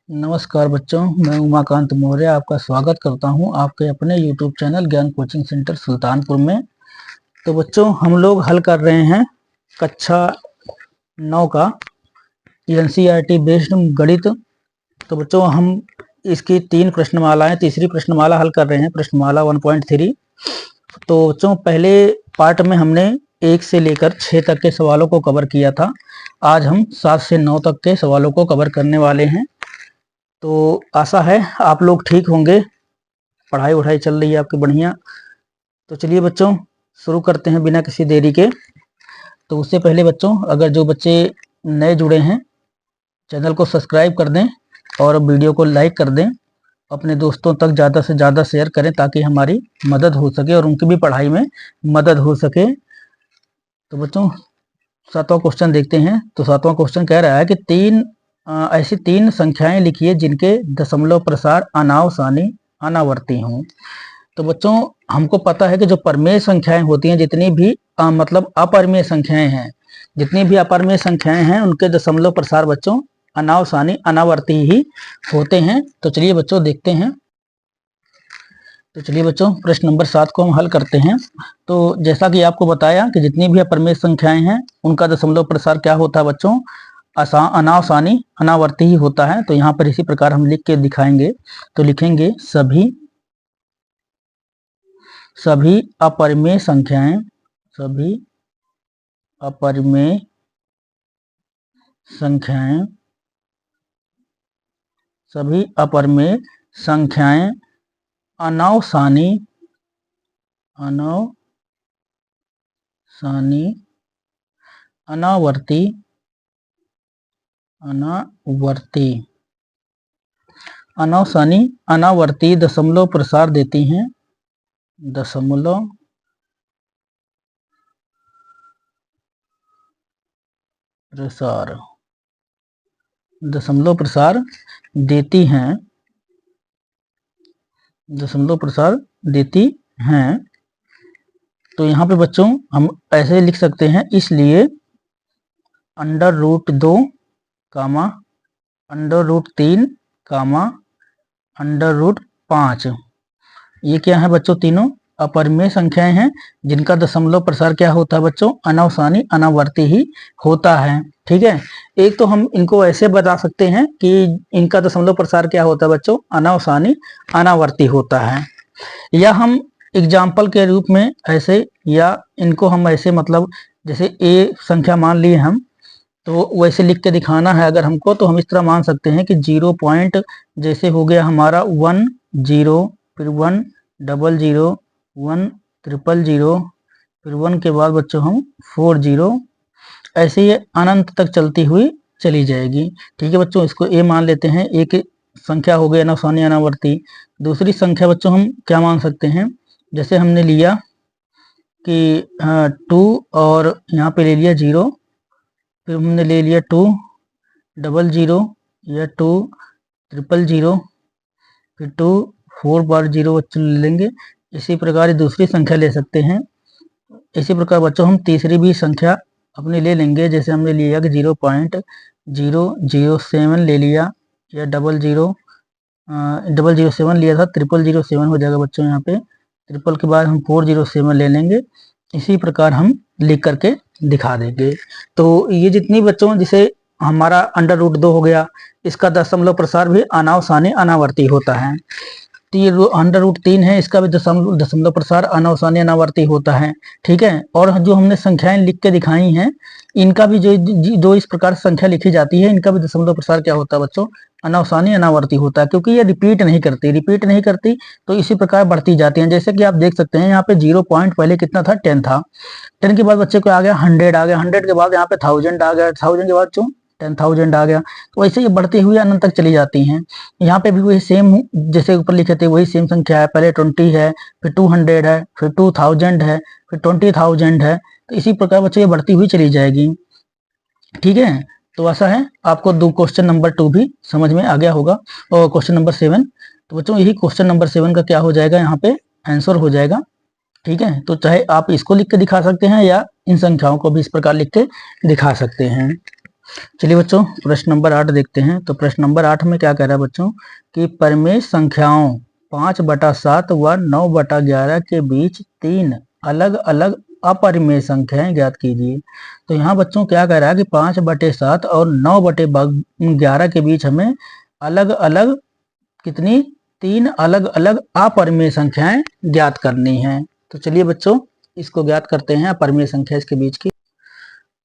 नमस्कार बच्चों, मैं उमाकांत मौर्य आपका स्वागत करता हूं आपके अपने YouTube चैनल ज्ञान कोचिंग सेंटर सुल्तानपुर में। तो बच्चों, हम लोग हल कर रहे हैं कक्षा 9 का NCERT बेस्ड गणित। तो बच्चों, हम इसकी 3 प्रश्नमालाएं तीसरी प्रश्नमाला हल कर रहे हैं, प्रश्नमाला 1.3। तो बच्चों, पहले पार्ट में हमने 1 से लेकर 6 तक के सवालों को कवर किया था। आज हम 7 से 9 तक के सवालों को कवर करने वाले हैं। तो आशा है आप लोग ठीक होंगे, पढ़ाई वढ़ाई चल रही है आपकी बढ़िया। तो चलिए बच्चों, शुरू करते हैं बिना किसी देरी के। तो उससे पहले बच्चों, अगर जो बच्चे नए जुड़े हैं चैनल को सब्सक्राइब कर दें और वीडियो को लाइक कर दें, अपने दोस्तों तक ज़्यादा से ज़्यादा शेयर करें ताकि हमारी मदद हो सके और उनकी भी पढ़ाई में मदद हो सके। तो बच्चों, 7वां क्वेश्चन देखते हैं। तो 7वां क्वेश्चन कह रहा है कि ऐसी 3 संख्याएं लिखिए जिनके दशमलव प्रसार अनावसानी अनावर्ती हों। तो बच्चों, हमको पता है कि जो परमेय संख्याएं होती हैं, जितनी भी मतलब अपरिमेय संख्याएं हैं, जितनी भी अपरिमेय संख्याएं हैं उनके दशमलव प्रसार बच्चों अनावसानी अनावर्ती ही होते हैं। तो चलिए बच्चों देखते हैं। तो चलिए बच्चों, प्रश्न नंबर 7 को हम हल करते हैं। तो जैसा कि आपको बताया कि जितनी भी अपरिमेय संख्याएं हैं उनका दशमलव प्रसार क्या होता है बच्चों, अनावसानी अनावर्ती ही होता है। तो यहाँ पर इसी प्रकार हम लिख के दिखाएंगे। तो लिखेंगे सभी अपरिमेय संख्याएं, सभी अपरिमेय संख्याएं, सभी अपरिमेय संख्याएं अनावसानी अनावर्ती अनावसानी अनावर्ती दशमलव प्रसार देती हैं, दशमलव प्रसार देती हैं, दशमलव प्रसार देती हैं। तो यहाँ पे बच्चों हम ऐसे लिख सकते हैं, इसलिए √2, √3, √5 ये क्या है बच्चों, तीनों अपरिमेय संख्याएं हैं जिनका दशमलव प्रसार क्या होता है बच्चों, अनावसानी अनावर्ती ही होता है। ठीक है, एक तो हम इनको ऐसे बता सकते हैं कि इनका दशमलव प्रसार क्या होता है बच्चों, अनावसानी अनावर्ती होता है, या हम एग्जाम्पल के रूप में ऐसे, या इनको हम ऐसे मतलब जैसे ए संख्या मान लिए हम, तो वैसे लिख के दिखाना है अगर हमको, तो हम इस तरह मान सकते हैं कि 0 पॉइंट जैसे हो गया हमारा 1 0, फिर 1 00, 1 000, फिर 1 के बाद बच्चों हम 40, ऐसे ये अनंत तक चलती हुई चली जाएगी। ठीक है बच्चों, इसको ए मान लेते हैं। एक संख्या हो गई अनावसानी अनावर्ती। दूसरी संख्या बच्चों हम क्या मान सकते हैं, जैसे हमने लिया कि 2 और यहाँ पे ले लिया 0, फिर हमने ले लिया 2 00 या 2 000, फिर 2 4 बार 0 बच्चों ले लेंगे। इसी प्रकार दूसरी संख्या ले सकते हैं। इसी प्रकार बच्चों हम तीसरी भी संख्या अपने ले लेंगे, जैसे हमने लिया कि 0.007 ले लिया, या 007 लिया था, 0007 हो जाएगा बच्चों। यहाँ पे ट्रिपल के बाद हम 407 ले लेंगे। इसी प्रकार हम लिख करके दिखा देंगे। तो ये जितनी बच्चों, जिसे हमारा √2 हो गया, इसका दशमलव प्रसार भी अनावसानी अनावर्ती होता है। तो ये √3 है, इसका भी दशमलव प्रसार अनावसानी अनावर्ती होता है। ठीक है, और जो हमने संख्याएं लिख के दिखाई हैं, इनका भी जो इस प्रकार संख्या लिखी जाती है, इनका भी दशमलव प्रसार क्या होता है बच्चों, अनावसानी अनावर्ती होता है, क्योंकि ये रिपीट नहीं करती, तो इसी प्रकार बढ़ती जाती हैं। जैसे कि आप देख सकते हैं, यहाँ पे 0 पॉइंट पहले कितना था, 10 था, 10 के बाद बच्चे को आ गया 100 आ गया, 100 के बाद यहाँ पे 1000 आ गया, 1000 के बाद 10,000 आ गया। तो ऐसे ये बढ़ती हुई अनंत तक चली जाती हैं। यहाँ पे भी वही सेम, जैसे ऊपर लिखे थे वही सेम संख्या है, पहले 20 है, फिर 200 है, फिर 2000 है, फिर 20,000 है। तो इसी प्रकार बच्चों ये बढ़ती हुई चली जाएगी। ठीक है, तो ऐसा है, आपको क्वेश्चन नंबर 2 भी समझ में आ गया होगा, और क्वेश्चन नंबर 7। तो बच्चों यही क्वेश्चन नंबर 7 का क्या हो जाएगा, यहाँ पे आंसर हो जाएगा। ठीक है, तो चाहे आप इसको लिख के दिखा सकते हैं, या इन संख्याओं को भी इस प्रकार लिख के दिखा सकते हैं। चलिए बच्चों प्रश्न नंबर 8 देखते हैं। तो प्रश्न नंबर 8 में क्या कह रहा है बच्चों कि परिमेय संख्याओं 5/7 व 9/11 के बीच 3 अलग अलग अपरिमेय संख्याएं ज्ञात कीजिए। तो यहाँ बच्चों क्या कह रहा है कि 5/7 और 9/11 के बीच हमें अलग अलग कितनी 3 अलग अलग अपरिमेय संख्याएं ज्ञात करनी है। तो चलिए बच्चों इसको ज्ञात करते हैं अपरिमेय संख्या इसके बीच की।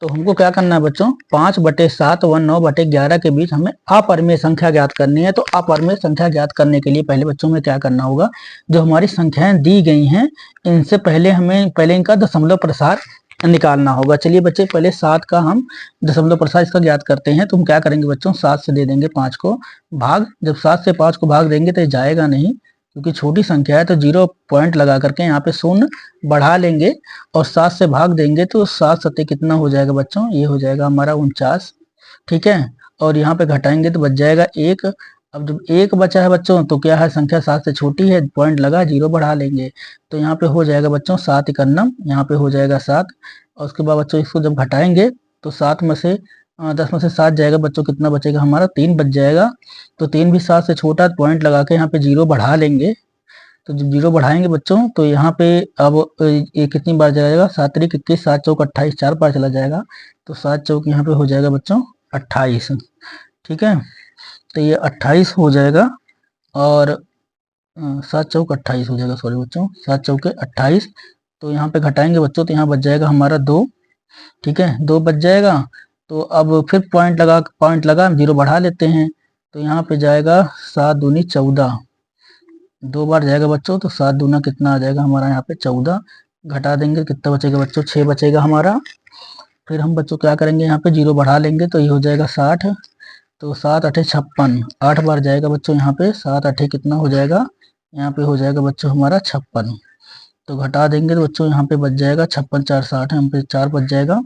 तो हमको क्या करना है बच्चों 5/7 व 9/11 के बीच हमें अपरिमेय संख्या ज्ञात करनी है। तो अपरिमेय संख्या ज्ञात करने के लिए पहले बच्चों में क्या करना होगा, जो हमारी संख्याएं दी गई हैं इनसे पहले हमें इनका दशमलव प्रसार निकालना होगा। चलिए बच्चे पहले 7 का हम दशमलव प्रसार इसका ज्ञात करते हैं। तो हम क्या करेंगे बच्चों 7 से दे देंगे 5 को भाग। जब 7 से 5 को भाग देंगे तो ये जाएगा नहीं, क्योंकि छोटी संख्या है तो 0 पॉइंट लगा करके यहाँ पे शून्य बढ़ा लेंगे और 7 से भाग देंगे तो 7 सत्ते कितना हो जाएगा बच्चों, ये हो जाएगा हमारा 49। ठीक है, और यहाँ पे घटाएंगे तो बच जाएगा 1। अब जब 1 बचा है बच्चों तो क्या है संख्या 7 से छोटी है, पॉइंट लगा 0 बढ़ा लेंगे तो यहाँ पे हो जाएगा बच्चों 7 51, यहाँ पे हो जाएगा 7। और उसके बाद बच्चों इसको जब घटाएंगे तो 7 में से 10 में से 7 जाएगा बच्चों, कितना बचेगा हमारा 3 बच जाएगा। तो 3 भी 7 से छोटा, पॉइंट लगा के यहाँ पे 0 बढ़ा लेंगे। तो जब 0 बढ़ाएंगे बच्चों तो यहाँ पे अब ये कितनी बार जाएगा 7 3 21, 7 चौक 28, 4 बार चला जाएगा। तो 7 चौक यहाँ पे हो जाएगा बच्चों 28। ठीक है, तो ये 28 हो जाएगा और 7 चौक 28 हो जाएगा, सॉरी बच्चों 7 चौके 28। तो यहाँ पे घटाएंगे बच्चों तो यहाँ बच जाएगा हमारा 2। ठीक है, 2 बच जाएगा। तो अब फिर पॉइंट लगा 0 बढ़ा लेते हैं तो यहाँ पे जाएगा 7 दूनी 14, 2 बार जाएगा बच्चों। तो 7 दूना कितना आ जाएगा हमारा यहाँ पे 14, घटा देंगे कितना बचेगा बच्चों 6 बचेगा हमारा। फिर हम बच्चों क्या करेंगे यहाँ पे 0 बढ़ा लेंगे तो ये हो जाएगा 60। तो 7 8 56, 8 बार जाएगा बच्चों यहाँ पे 7 8 कितना हो जाएगा, यहाँ पे हो जाएगा बच्चों हमारा 56। तो घटा देंगे तो बच्चों यहाँ पे बच जाएगा 56 4 60, यहाँ पे 4 बच जाएगा।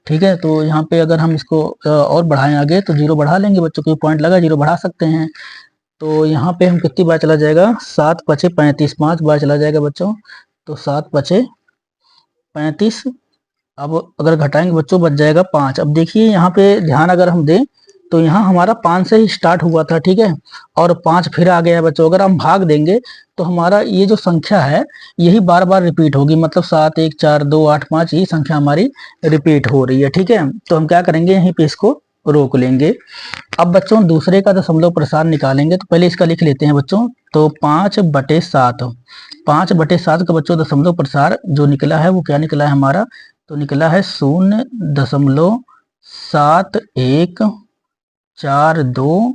ठीक है, तो यहाँ पे अगर हम इसको और बढ़ाएं आगे तो 0 बढ़ा लेंगे बच्चों, क्योंकि पॉइंट लगा 0 बढ़ा सकते हैं। तो यहाँ पे हम कितनी बार चला जाएगा 7 5 35, 5 बार चला जाएगा बच्चों। तो 7 5 35। अब अगर घटाएंगे बच्चों बच जाएगा 5। अब देखिए यहाँ पे ध्यान अगर हम दें तो यहाँ हमारा 5 से ही स्टार्ट हुआ था। ठीक है, और 5 फिर आ गया है बच्चों। अगर हम भाग देंगे तो हमारा ये जो संख्या है यही बार बार रिपीट होगी, मतलब 7 1 4 2 8 5 यही संख्या हमारी रिपीट हो रही है। ठीक है, तो हम क्या करेंगे यहीं पे इसको रोक लेंगे। अब बच्चों दूसरे का दशमलव प्रसार निकालेंगे तो पहले इसका लिख लेते हैं बच्चों। तो 5/7, 5/7 का बच्चों दशमलव प्रसार जो निकला है वो क्या निकला है हमारा, तो निकला है 0.7142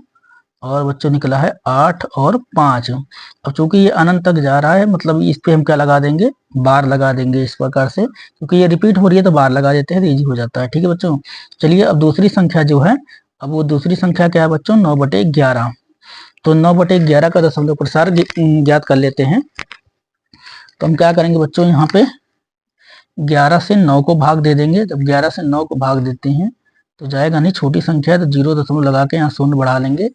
और बच्चों निकला है 8 और 5। अब चूंकि ये अनंत तक जा रहा है मतलब इस पे हम क्या लगा देंगे, बार लगा देंगे इस प्रकार से, क्योंकि ये रिपीट हो रही है तो बार लगा देते हैं तो इजी हो जाता है। ठीक है बच्चों, चलिए अब दूसरी संख्या जो है, अब वो दूसरी संख्या क्या है बच्चों 9/11। तो 9/11 का दशमलव प्रसार ज्ञात कर लेते हैं। तो हम क्या करेंगे बच्चों यहाँ पे 11 से 9 को भाग दे देंगे। जब 11 से 9 को भाग देते हैं तो जाएगा नहीं, छोटी संख्या है तो 0 दशमलव लगा के यहाँ शून्य बढ़ा लेंगे।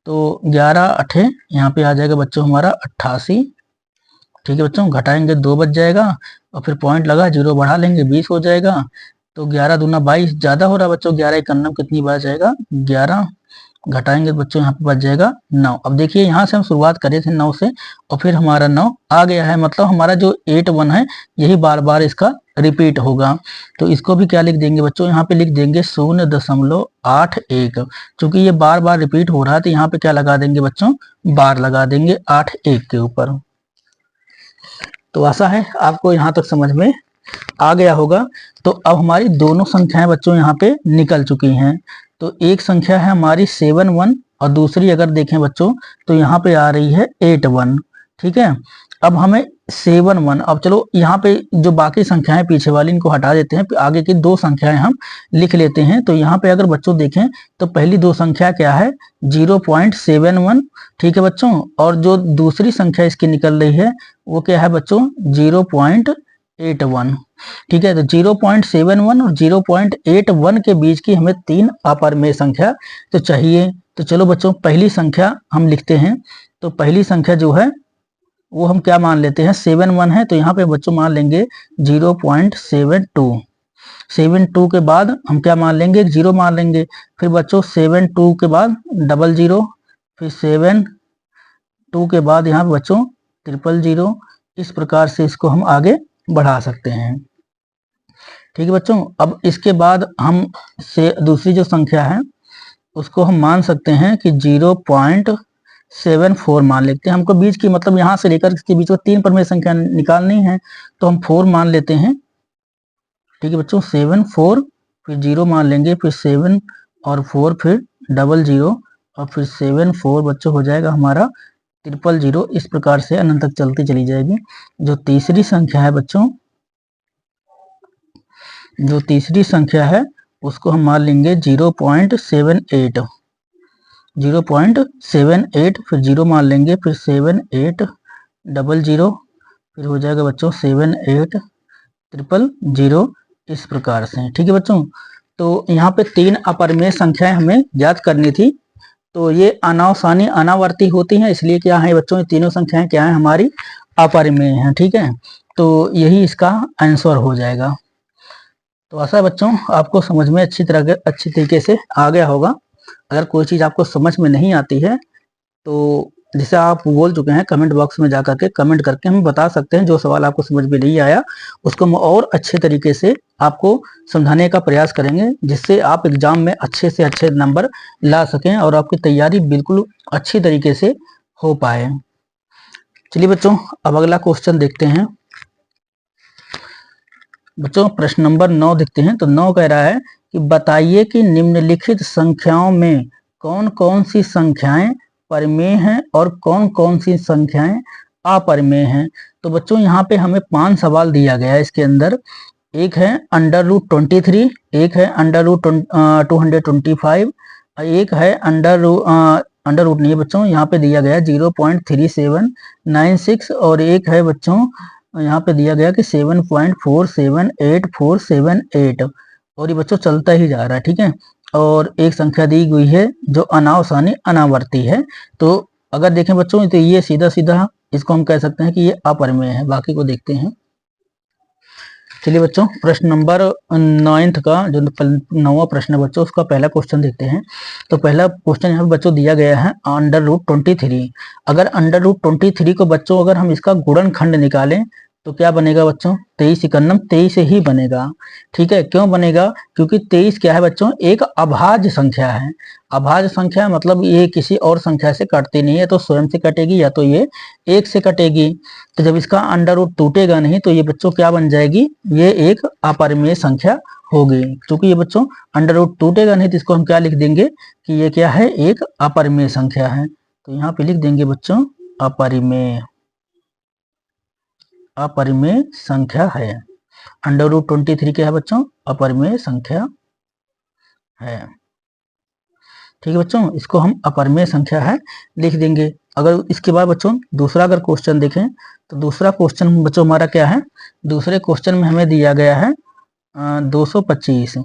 तो 11 8 यहाँ पे आ जाएगा बच्चों हमारा 88। ठीक है बच्चों, घटाएंगे 2 बच जाएगा और फिर पॉइंट लगा 0 बढ़ा लेंगे 20 हो जाएगा। तो 11 दूना 22 ज्यादा हो रहा है बच्चों, 11 91 कितनी बार जाएगा 11, घटाएंगे बच्चों यहाँ पे बच जाएगा 9। अब देखिए यहाँ से हम शुरुआत करे थे 9 से और फिर हमारा 9 आ गया है, मतलब हमारा जो 81 है यही बार बार इसका रिपीट होगा। तो इसको भी क्या लिख देंगे बच्चों, यहाँ पे लिख देंगे 0.81। चूंकि ये बार बार रिपीट हो रहा है तो यहाँ पे क्या लगा देंगे बच्चों, बार लगा देंगे 81 के ऊपर। तो आशा है आपको यहाँ तक समझ में आ गया होगा। तो अब हमारी दोनों संख्याएं बच्चों यहाँ पे निकल चुकी हैं। तो एक संख्या है हमारी 71 और दूसरी अगर देखें बच्चों तो यहाँ पे आ रही है 81। ठीक है, अब हमें 71, अब चलो यहाँ पे जो बाकी संख्याएं पीछे वाली इनको हटा देते हैं, आगे की 2 संख्याएं हम लिख लेते हैं। तो यहाँ पे अगर बच्चों देखें तो पहली 2 संख्या क्या है 0.71। ठीक है बच्चों, और जो दूसरी संख्या इसकी निकल रही है वो क्या है बच्चों 0.81। ठीक है, तो 0.71 और 0.81 के बीच की हमें 3 अपरिमेय संख्या तो चाहिए। तो चलो बच्चों पहली संख्या हम लिखते हैं। तो पहली संख्या जो है वो हम क्या मान लेते हैं 71 है, तो यहाँ पे बच्चों मान लेंगे 0.72। 72 के बाद हम क्या मान लेंगे, एक जीरो मान लेंगे। फिर बच्चों 72 के बाद 00, फिर 72 के बाद यहाँ बच्चों 000। इस प्रकार से इसको हम आगे बढ़ा सकते हैं। ठीक है बच्चों, अब इसके बाद हम से दूसरी जो संख्या है उसको हम मान सकते हैं कि 0.74 मान लेते हैं। हमको बीच की मतलब यहाँ से लेकर इसके बीच में 3 परमेय संख्या निकालनी है, तो हम 4 मान लेते हैं। ठीक है बच्चों, 74, फिर 0 मान लेंगे, फिर 7 और 4, फिर 00 और फिर 74 बच्चों हो जाएगा हमारा 000। इस प्रकार से अनंत तक चलती चली जाएगी। जो तीसरी संख्या है बच्चों, जो तीसरी संख्या है उसको हम मान लेंगे 0.78, 0.78, फिर 0 मान लेंगे, फिर 7800, फिर हो जाएगा बच्चों 78000। इस प्रकार से। ठीक है बच्चों, तो यहाँ पे 3 अपरिमेय संख्याएं हमें याद करनी थी। तो ये अनावसानी अनावर्ती होती हैं, इसलिए क्या है बच्चों, ये तीनों संख्याएं क्या है हमारी अपरिमेय हैं। ठीक है, तो यही इसका आंसर हो जाएगा। तो आशा है बच्चों आपको समझ में अच्छी तरीके से आ गया होगा। अगर कोई चीज़ आपको समझ में नहीं आती है तो जैसे आप बोल चुके हैं, कमेंट बॉक्स में जाकर के कमेंट करके हमें बता सकते हैं। जो सवाल आपको समझ में नहीं आया उसको हम और अच्छे तरीके से आपको समझाने का प्रयास करेंगे, जिससे आप एग्जाम में अच्छे से अच्छे नंबर ला सकें और आपकी तैयारी बिल्कुल अच्छी तरीके से हो पाए। चलिए बच्चों, अब अगला क्वेश्चन देखते हैं। बच्चों प्रश्न नंबर 9 देखते हैं। तो 9 कह रहा है कि बताइए कि निम्नलिखित संख्याओं में कौन कौन सी संख्याएं परिमेय हैं और कौन कौन सी संख्याएं अपरिमेय हैं। तो बच्चों यहाँ पे हमें 5 सवाल दिया गया है इसके अंदर। एक है √23, एक है √225, एक है अंडर रूट नहीं है बच्चों, यहाँ पे दिया गया 0.3796, और एक है बच्चों यहाँ पे दिया गया कि 7.478478, और ये बच्चों चलता ही जा रहा है। ठीक है, और एक संख्या दी गई है जो अनावसानी अनावर्ती है। तो अगर देखें बच्चों तो ये सीधा सीधा इसको हम कह सकते हैं कि ये अपरिमेय है। बाकी को देखते हैं। चलिए बच्चों, प्रश्न नंबर 9 का जो 9वां प्रश्न है बच्चों, उसका पहला क्वेश्चन देखते हैं। तो पहला क्वेश्चन यहाँ पे बच्चों दिया गया है √23। अगर √23 को बच्चों अगर हम इसका गुणनखंड निकालें तो क्या बनेगा बच्चों, 23 इकन्नम 23 ही बनेगा। ठीक है, क्यों बनेगा, क्योंकि 23 क्या है बच्चों, एक अभाज्य संख्या है। अभाज्य संख्या मतलब ये किसी और संख्या से कटती नहीं है, तो स्वयं से कटेगी या तो ये 1 से कटेगी। तो जब इसका अंडर रूट टूटेगा नहीं तो ये बच्चों क्या बन जाएगी, ये एक अपरिमेय संख्या होगी। क्योंकि ये बच्चों अंडर रूट टूटेगा नहीं तो इसको हम क्या लिख देंगे कि ये क्या है, एक अपरिमेय संख्या है। तो यहाँ पे लिख देंगे बच्चों अपरिमेय, अपरिमेय संख्या है। √23 क्या है बच्चों, अपरिमेय संख्या है। ठीक है बच्चों, इसको हम अपरिमेय संख्या है लिख देंगे। अगर इसके बाद बच्चों दूसरा अगर क्वेश्चन देखें तो दूसरा क्वेश्चन बच्चों हमारा क्या है, दूसरे क्वेश्चन में हमें दिया गया है 225,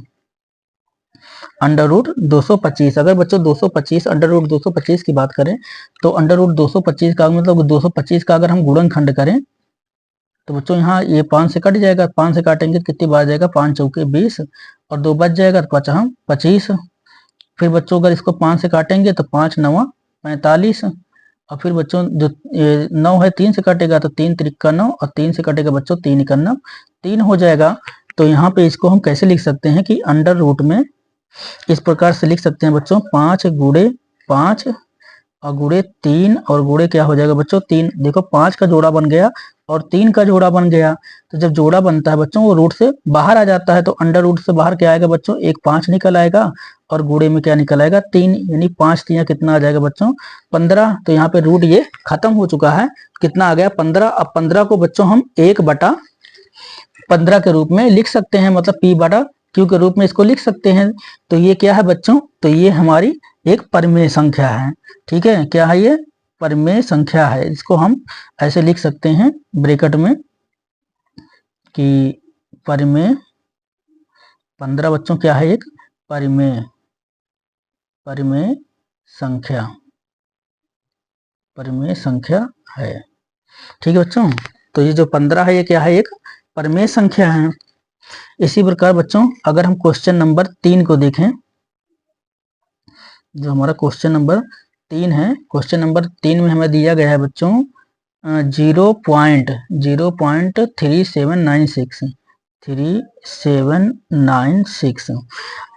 √225। अगर बच्चों 225 √225 की बात करें तो √225 का मतलब 225 का अगर हम गुणनखंड करें तो बच्चों यहाँ ये 5 से कट जाएगा। 5 से काटेंगे कितनी बार जाएगा, 5 चौके 20 और 2 बच जाएगा तो 5 25। फिर बच्चों अगर इसको 5 से काटेंगे तो 5 9 45, और फिर बच्चों जो 9 है 3 से कटेगा तो 3 त्रिका 9, और 3 से कटेगा बच्चों 3 इकन्नम 3 हो जाएगा। तो यहाँ पे इसको हम कैसे लिख सकते हैं कि अंडर रूट में इस प्रकार से लिख सकते हैं बच्चों, 5 गुणे 5 और गुणे 3 और गुणे क्या हो जाएगा बच्चों 3। देखो 5 का जोड़ा बन गया और 3 का जोड़ा बन गया। तो जब जोड़ा बनता है बच्चों वो रूट से बाहर आ जाता है, तो अंडर रूट से बाहर क्या आएगा बच्चों, एक 5 निकल आएगा और गुणे में क्या निकल आएगा 3, यानी 5 3 कितना आ जाएगा बच्चों 15। तो यहाँ पे रूट ये खत्म हो चुका है, कितना आ गया 15। अब 15 को बच्चों हम 1/15 के रूप में लिख सकते हैं, मतलब p/q के रूप में इसको लिख सकते हैं। तो ये क्या है बच्चों, तो ये हमारी एक परिमेय संख्या है। ठीक है, क्या है ये, परिमेय संख्या है। इसको हम ऐसे लिख सकते हैं ब्रैकेट में कि परिमेय 15 बच्चों क्या है, एक परिमेय संख्या, परिमेय संख्या है। ठीक है बच्चों, तो ये जो 15 है ये क्या है, एक परिमेय संख्या है। इसी प्रकार बच्चों अगर हम क्वेश्चन नंबर 3 को देखें, जो हमारा क्वेश्चन नंबर 3 है, क्वेश्चन नंबर 3 में हमें दिया गया है बच्चों 0.3796।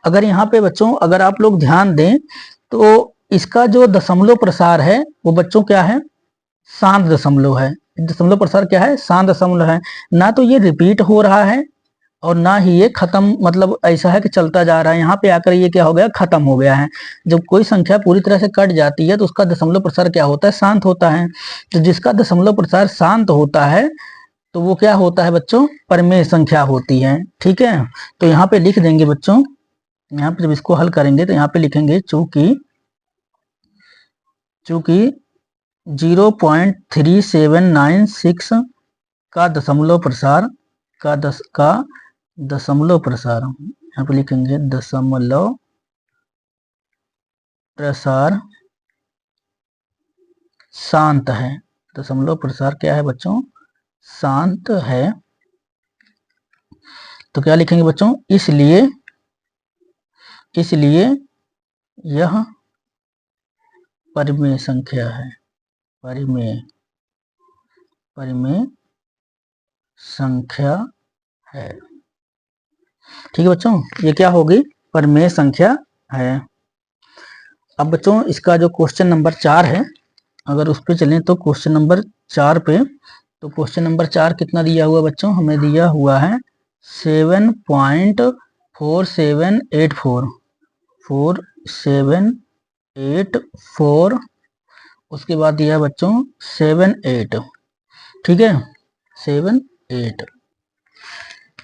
अगर यहाँ पे बच्चों अगर आप लोग ध्यान दें तो इसका जो दशमलव प्रसार है वो बच्चों क्या है, शांत दशमलव है। दशमलव प्रसार क्या है, शांत दशमलव है। ना तो ये रिपीट हो रहा है और ना ही ये खत्म, मतलब ऐसा है कि चलता जा रहा है। यहाँ पे आकर ये क्या हो गया, खत्म हो गया है। जब कोई संख्या पूरी तरह से कट जाती है तो उसका दशमलव प्रसार क्या होता है, शांत होता है। तो जिसका दशमलव प्रसार शांत होता है तो वो क्या होता है बच्चों, परिमेय संख्या होती है। ठीक है, तो यहाँ पे लिख देंगे बच्चों, यहाँ पे जब इसको हल करेंगे तो यहाँ पे लिखेंगे चूंकि 0.3796 का दशमलव प्रसार दशमलव प्रसार, यहाँ पे लिखेंगे दशमलव प्रसार शांत है। दशमलव प्रसार क्या है बच्चों, शांत है। तो क्या लिखेंगे बच्चों, इसलिए यह परिमेय संख्या है। परिमेय संख्या है। ठीक है बच्चों, ये क्या होगी, परिमेय संख्या है। अब बच्चों इसका जो क्वेश्चन नंबर 4 है, अगर उस पर चलें तो क्वेश्चन नंबर 4 पे, तो क्वेश्चन नंबर 4 कितना दिया हुआ बच्चों, हमें दिया हुआ है 7.4784। उसके बाद दिया है बच्चों 78। ठीक है, 78।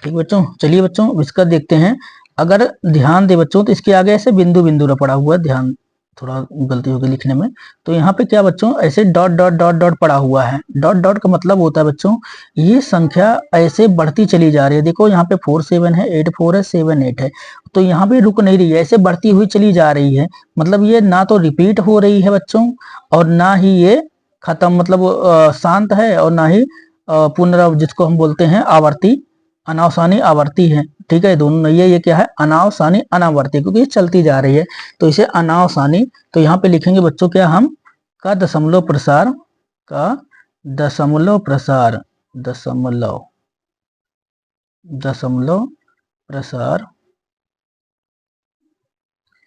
ठीक बच्चों, चलिए बच्चों इसका देखते हैं। अगर ध्यान दे बच्चों तो इसके आगे ऐसे बिंदु बिंदु पड़ा हुआ है, ध्यान थोड़ा गलती हो गई लिखने में। तो यहाँ पे क्या बच्चों ऐसे डॉट डॉट डॉट डॉट पड़ा हुआ है। डॉट डॉट का मतलब होता है बच्चों ये संख्या ऐसे बढ़ती चली जा रही है। देखो यहाँ पे 47 है, 84 है, 78 है, तो यहाँ पे रुक नहीं रही है, ऐसे बढ़ती हुई चली जा रही है। मतलब ये ना तो रिपीट हो रही है बच्चों और ना ही ये खत्म, मतलब शांत है, और ना ही पुनरावृत्ति, जिसको हम बोलते हैं आवर्ती, अनावसानी आवर्ती है। ठीक है, दोनों नहीं है, ये क्या है, अनावसानी अनावर्ती, क्योंकि ये चलती जा रही है तो इसे अनावसानी। तो यहाँ पे लिखेंगे बच्चों क्या हम, का दशमलव प्रसार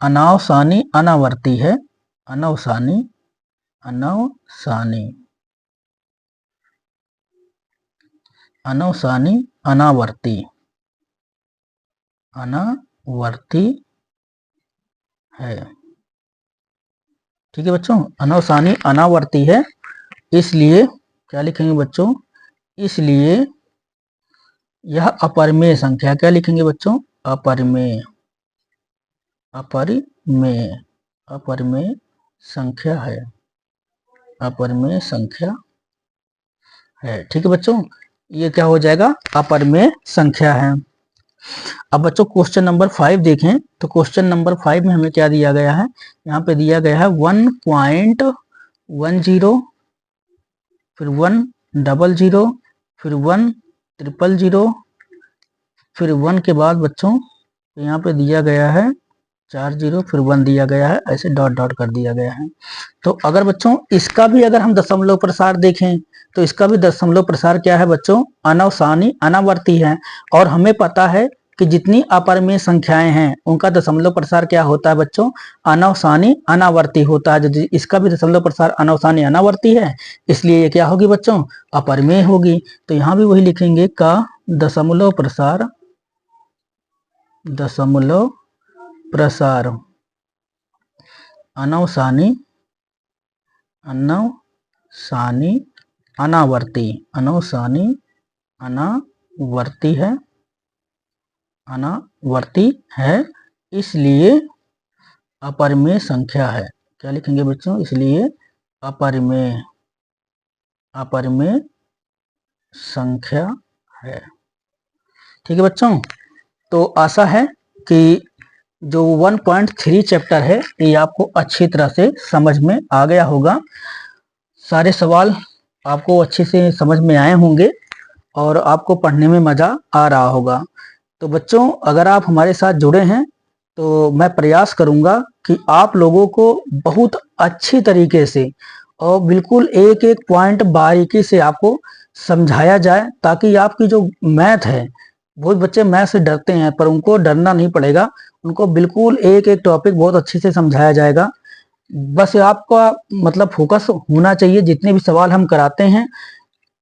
अनावसानी अनावर्ती है। अनावसानी अनावर्ती है। ठीक है बच्चों, अनावसानी अनावर्ती है, इसलिए क्या लिखेंगे बच्चों, इसलिए यह अपरिमेय संख्या, क्या लिखेंगे बच्चों, अपरिमेय संख्या है। अपरिमेय संख्या है। ठीक है बच्चों, ये क्या हो जाएगा, अपरिमेय संख्या है। अब बच्चों क्वेश्चन नंबर 5 देखें तो क्वेश्चन नंबर 5 में हमें क्या दिया गया है, यहाँ पे दिया गया है 1.10, फिर 100, फिर 100, फिर 1 के बाद बच्चों यहाँ पे दिया गया है 40, फिर 1 दिया गया है, ऐसे डॉट डॉट कर दिया गया है। तो अगर बच्चों इसका भी अगर हम दशमलव प्रसार देखें तो इसका भी दशमलव प्रसार क्या है बच्चों, अनावसानी अनावर्ती है। और हमें पता है कि जितनी अपरिमेय संख्याएं हैं उनका दशमलव प्रसार क्या होता है बच्चों, अनावसानी अनावर्ती होता है। यदि इसका भी दशमलव प्रसार अनावसानी अनावर्ती है, इसलिए ये क्या होगी बच्चों, अपरिमेय होगी। तो यहाँ भी वही लिखेंगे का दशमलव प्रसार अनावसानी अनावर्ती है, इसलिए अपरिमेय संख्या है। क्या लिखेंगे बच्चों, इसलिए अपरिमेय संख्या है। ठीक है बच्चों, तो आशा है कि जो 1.3 चैप्टर है ये आपको अच्छी तरह से समझ में आ गया होगा। सारे सवाल आपको अच्छे से समझ में आए होंगे और आपको पढ़ने में मजा आ रहा होगा। तो बच्चों अगर आप हमारे साथ जुड़े हैं तो मैं प्रयास करूंगा कि आप लोगों को बहुत अच्छी तरीके से और बिल्कुल एक एक पॉइंट बारीकी से आपको समझाया जाए, ताकि आपकी जो मैथ है, बहुत बच्चे मैथ से डरते हैं पर उनको डरना नहीं पड़ेगा, उनको बिल्कुल एक एक टॉपिक बहुत अच्छे से समझाया जाएगा। बस आपका मतलब फोकस होना चाहिए। जितने भी सवाल हम कराते हैं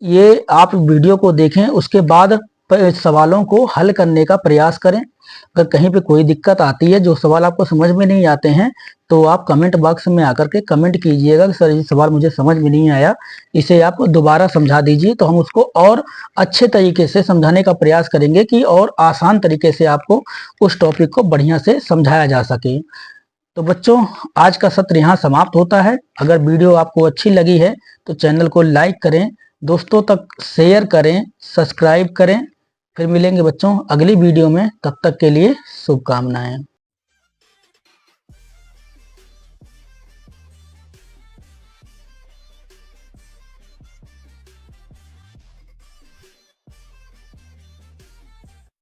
ये आप वीडियो को देखें, उसके बाद सवालों को हल करने का प्रयास करें। अगर कहीं पे कोई दिक्कत आती है, जो सवाल आपको समझ में नहीं आते हैं, तो आप कमेंट बॉक्स में आकर के कमेंट कीजिएगा कि सर ये सवाल मुझे समझ में नहीं आया, इसे आप दोबारा समझा दीजिए। तो हम उसको और अच्छे तरीके से समझाने का प्रयास करेंगे कि और आसान तरीके से आपको उस टॉपिक को बढ़िया से समझाया जा सके। तो बच्चों आज का सत्र यहाँ समाप्त होता है। अगर वीडियो आपको अच्छी लगी है तो चैनल को लाइक करें, दोस्तों तक शेयर करें, सब्सक्राइब करें। फिर मिलेंगे बच्चों अगली वीडियो में, तब तक के लिए शुभकामनाएं।